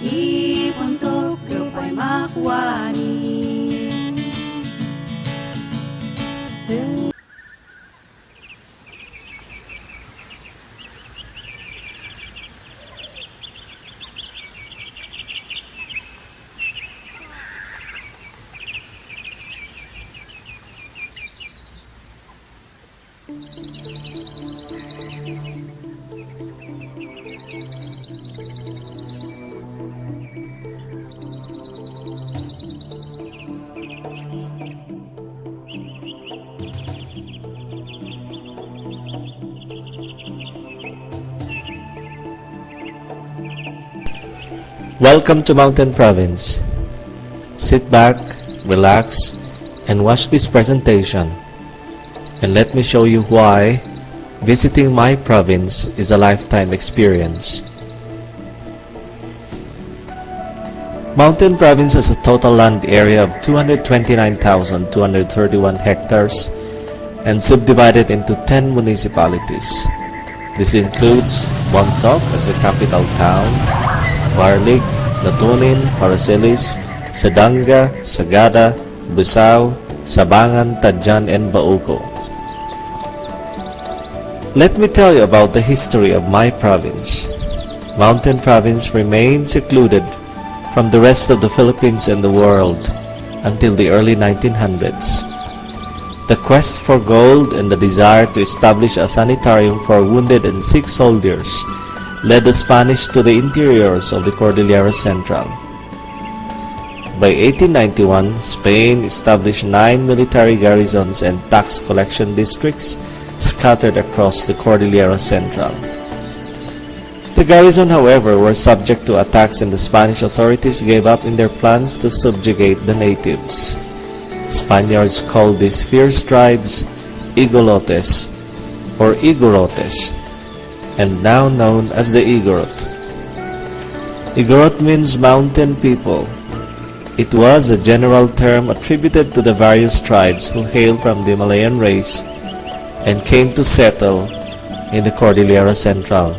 ipuntok rupay makwani. Welcome to Mountain Province. Sit back, relax, and watch this presentation, and let me show you why visiting my province is a lifetime experience. Mountain Province has a total land area of 229,231 hectares and subdivided into 10 municipalities. This includes Bontoc as the capital town, Barlig, Latunin, Paracelis, Sadanga, Sagada, Busao, Sabangan, Tadjan, and Bauco. Let me tell you about the history of my province. Mountain Province remained secluded from the rest of the Philippines and the world until the early 1900s. The quest for gold and the desire to establish a sanitarium for wounded and sick soldiers led the Spanish to the interiors of the Cordillera Central. By 1891, Spain established 9 military garrisons and tax collection districts scattered across the Cordillera Central. The garrison, however, were subject to attacks, and the Spanish authorities gave up in their plans to subjugate the natives. Spaniards called these fierce tribes Igolotes or Igorotes, and now known as the Igorot. Igorot means mountain people. It was a general term attributed to the various tribes who hailed from the Malayan race and came to settle in the Cordillera Central.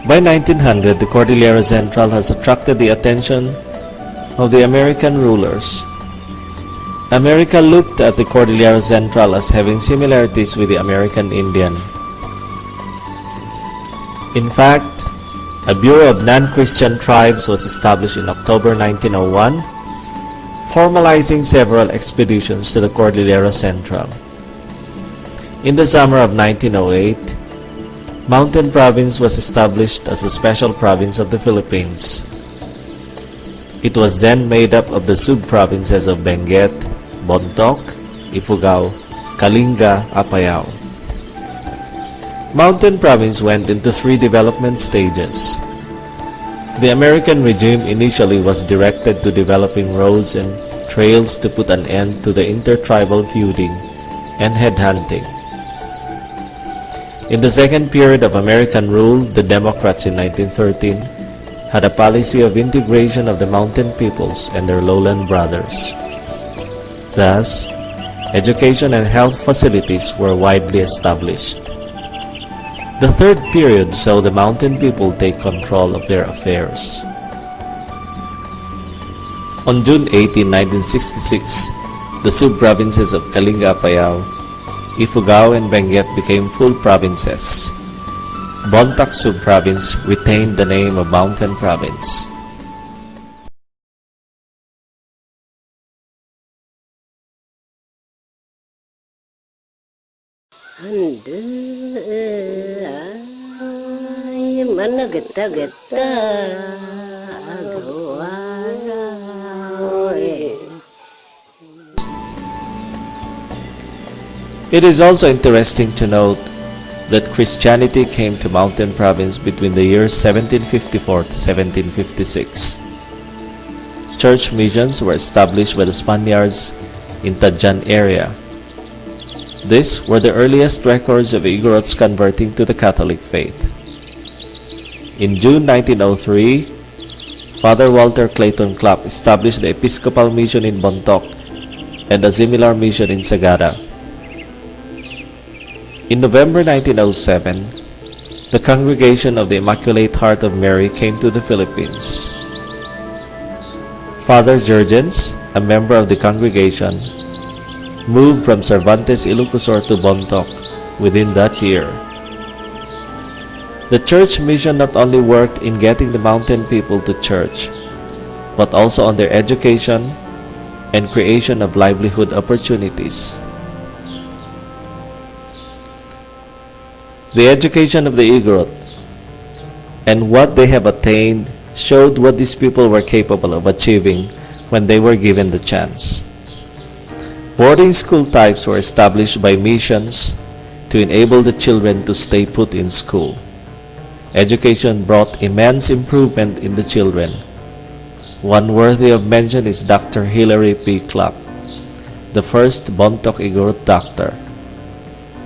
By 1900, the Cordillera Central has attracted the attention of the American rulers. America looked at the Cordillera Central as having similarities with the American Indian. In fact, a Bureau of Non-Christian Tribes was established in October 1901, formalizing several expeditions to the Cordillera Central. In the summer of 1908, Mountain Province was established as a special province of the Philippines. It was then made up of the sub-provinces of Benguet, Bontoc, Ifugao, Kalinga-Apayao. Mountain Province went into 3 development stages. The American regime initially was directed to developing roads and trails to put an end to the intertribal feuding and headhunting. In the second period of American rule, the Democrats in 1913 had a policy of integration of the mountain peoples and their lowland brothers. Thus, education and health facilities were widely established. The third period saw the mountain people take control of their affairs. On June 18, 1966, the sub-provinces of Kalinga-Apayao, Ifugao, and Benguet became full provinces. Bontoc sub-province retained the name of Mountain Province. Andai mana geta-geta It is also interesting to note that Christianity came to Mountain Province between the years 1754 to 1756. Church missions were established by the Spaniards in Tadjan area. These were the earliest records of Igorots converting to the Catholic faith. In June 1903, Father Walter Clayton Clapp established the Episcopal Mission in Bontoc and a similar mission in Sagada. In November 1907, the Congregation of the Immaculate Heart of Mary came to the Philippines. Father Jurgens, a member of the congregation, moved from Cervantes, Ilocosur to Bontoc within that year. The church mission not only worked in getting the mountain people to church, but also on their education and creation of livelihood opportunities. The education of the Igorot and what they have attained showed what these people were capable of achieving when they were given the chance. Boarding school types were established by missions to enable the children to stay put in school. Education brought immense improvement in the children. One worthy of mention is Dr. Hilary P. Clapp, the first Bontoc Igorot doctor.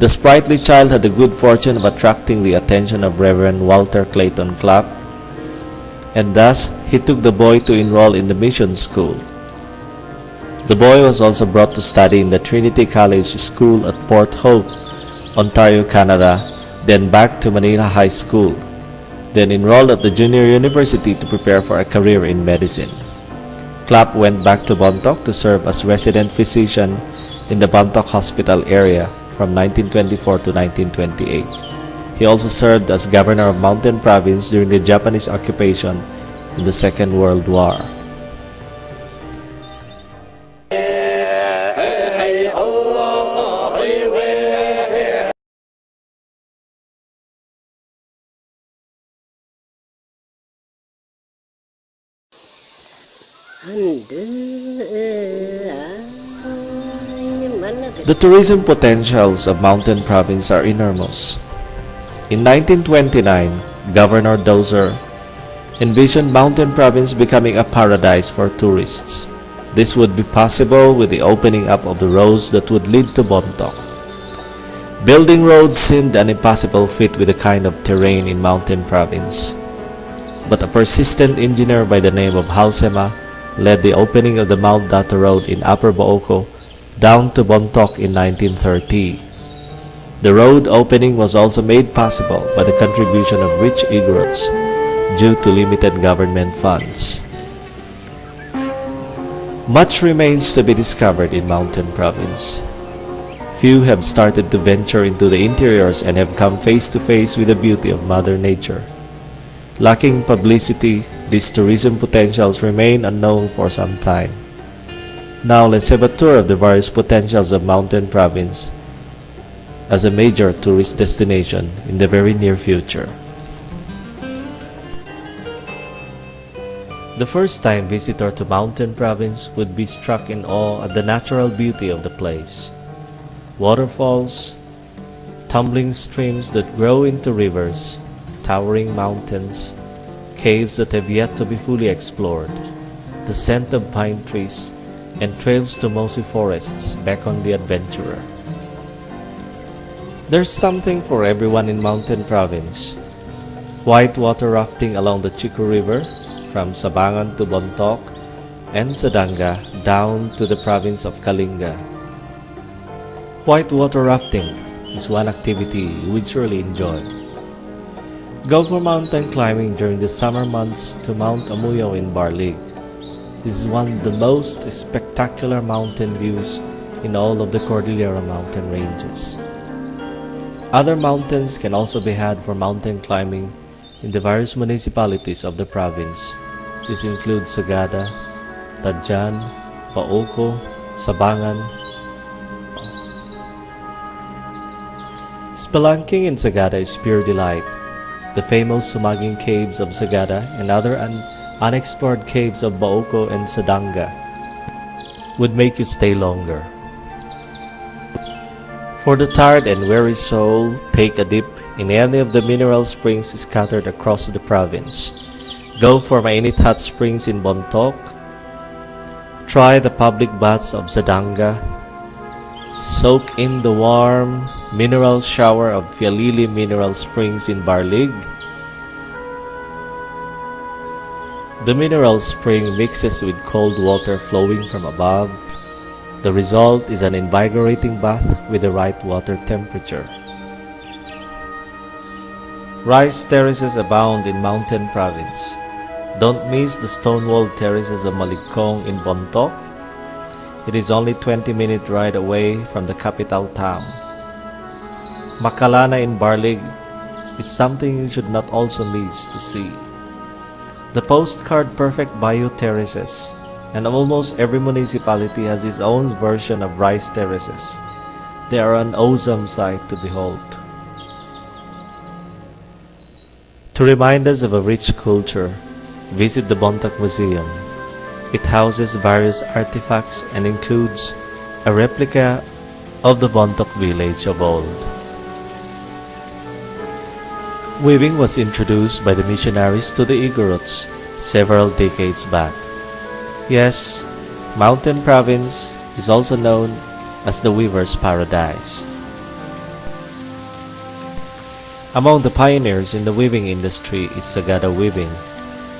The sprightly child had the good fortune of attracting the attention of Reverend Walter Clayton Clapp, and thus he took the boy to enroll in the mission school. The boy was also brought to study in the Trinity College School at Port Hope, Ontario, Canada, then back to Manila High School, then enrolled at the Junior University to prepare for a career in medicine. Clapp went back to Bontoc to serve as resident physician in the Bontoc Hospital area from 1924 to 1928. He also served as governor of Mountain Province during the Japanese occupation in the Second World War. The tourism potentials of Mountain Province are enormous. In 1929, Governor Dozier envisioned Mountain Province becoming a paradise for tourists. This would be possible with the opening up of the roads that would lead to Bontoc. Building roads seemed an impossible feat with the kind of terrain in Mountain Province. But a persistent engineer by the name of Halsema led the opening of the Mount Dato Road in Upper Booco down to Bontoc in 1930. The road opening was also made possible by the contribution of rich Igorots due to limited government funds. Much remains to be discovered in Mountain Province. Few have started to venture into the interiors and have come face to face with the beauty of Mother Nature. Lacking publicity, these tourism potentials remain unknown for some time. Now let's have a tour of the various potentials of Mountain Province as a major tourist destination in the very near future. The first-time visitor to Mountain Province would be struck in awe at the natural beauty of the place. Waterfalls, tumbling streams that grow into rivers, towering mountains, caves that have yet to be fully explored, the scent of pine trees, and trails to mossy forests beckon the adventurer. There's something for everyone in Mountain Province. Whitewater rafting along the Chico River from Sabangan to Bontoc and Sadanga down to the province of Kalinga. Whitewater rafting is one activity you would surely enjoy. Go for mountain climbing during the summer months to Mount Amuyao in Barlig. This is one of the most spectacular mountain views in all of the Cordillera mountain ranges. Other mountains can also be had for mountain climbing in the various municipalities of the province. This includes Sagada, Tadjan, Paoco, Sabangan. Spelunking in Sagada is pure delight. The famous Sumaging caves of Sagada and other unexplored caves of Baoco and Sadanga would make you stay longer. For the tired and weary soul, take a dip in any of the mineral springs scattered across the province. Go for Mainit Hot Springs in Bontoc. Try the public baths of Sadanga. Soak in the warm mineral shower of Fialili Mineral Springs in Barlig. The mineral spring mixes with cold water flowing from above. The result is an invigorating bath with the right water temperature. Rice terraces abound in Mountain Province. Don't miss the stone-walled terraces of Maligkong in Bontoc. It is only 20-minute ride away from the capital town. Macalana in Barlig is something you should not also miss to see. The postcard perfect Bayou terraces, and almost every municipality has its own version of rice terraces. They are an awesome sight to behold. To remind us of a rich culture, visit the Bontoc Museum. It houses various artifacts and includes a replica of the Bontoc village of old. Weaving was introduced by the missionaries to the Igorots several decades back. Yes, Mountain Province is also known as the Weaver's Paradise. Among the pioneers in the weaving industry is Sagada Weaving,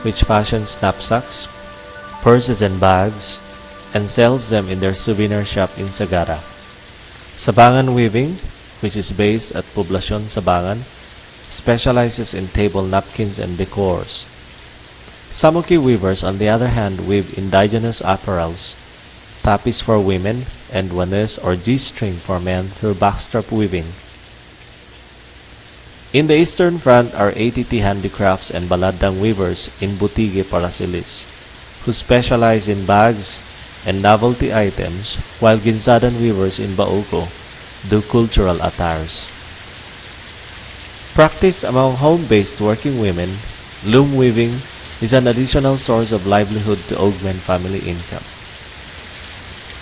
which fashions knapsacks, purses and bags, and sells them in their souvenir shop in Sagada. Sabangan Weaving, which is based at Poblacion Sabangan, specializes in table napkins and decors. Samuki weavers, on the other hand, weave indigenous apparels, tapis for women, and wanes or G-string for men through backstrap weaving. In the eastern front are ATT handicrafts and baladang weavers in Butigue, Parasilis, who specialize in bags and novelty items, while Ginsadan weavers in Baoco do cultural attires. Practiced among home-based working women, loom weaving is an additional source of livelihood to augment family income.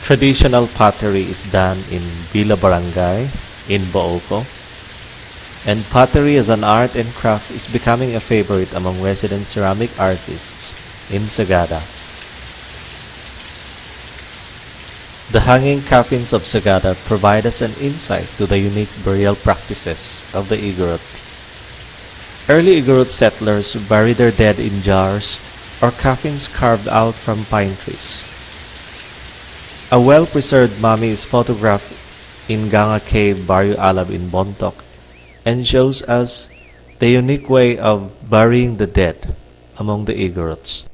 Traditional pottery is done in Villa Barangay in Baoco, and pottery as an art and craft is becoming a favorite among resident ceramic artists in Sagada. The hanging coffins of Sagada provide us an insight to the unique burial practices of the Igorot. Early Igorot settlers buried their dead in jars or coffins carved out from pine trees. A well-preserved mummy is photographed in Ganga Cave, Barrio Alab in Bontoc, and shows us the unique way of burying the dead among the Igorots.